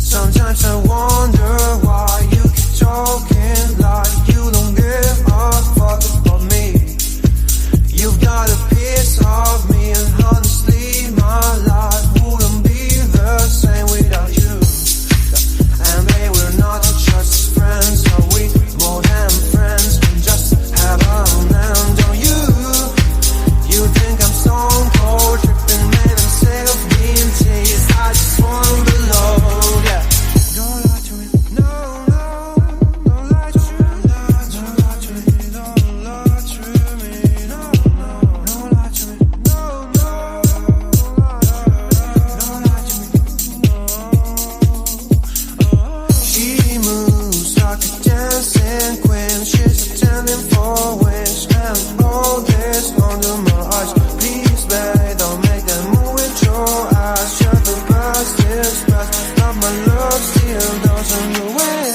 Sometimes I wonder why you keep talking like you don't give a fuck about me. You've got a piece of me, and honestly my life wouldn't be the same without you. And babe, we're not just friends, are we more than friends? We just have an end on you. You think I'm stone cold, tripping, man, I'm sick of being teased. I just wanna belong, yeah. Don't lie to me, no, no, don't lie to me, don't lie to me, don't lie to me, no, no, don't lie to me, no, no, don't lie to me, no. She moves like a dancing queen, she's attending for wings, and all this under my eyes. Please, babe, don't make that move with your eyes. Shut the past is past, but my love still doesn't go away.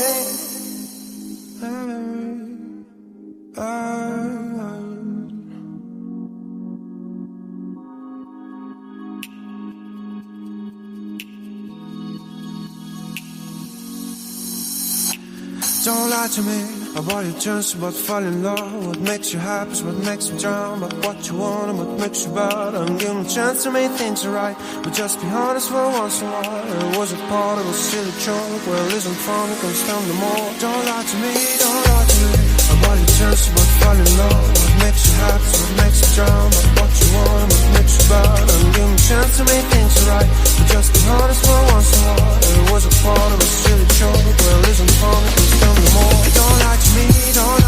Don't lie to me about your chance, about falling in love. What makes you happy is what makes you drown. But what you want and what makes you bad. I'm giving a chance to make things right, but just be honest for once in a while. It was a part of a silly joke. Well, isn't fun, it comes down to more. Don't lie to me, don't lie to me about your chance, about falling in love. What makes you happy is what makes you drown. But what you want and what makes you bad. I'm giving a chance to make things right, but just be honest for once in a while. It was a part of a silly joke. Well, isn't fun, it comes down to more. Don't lie to me, don't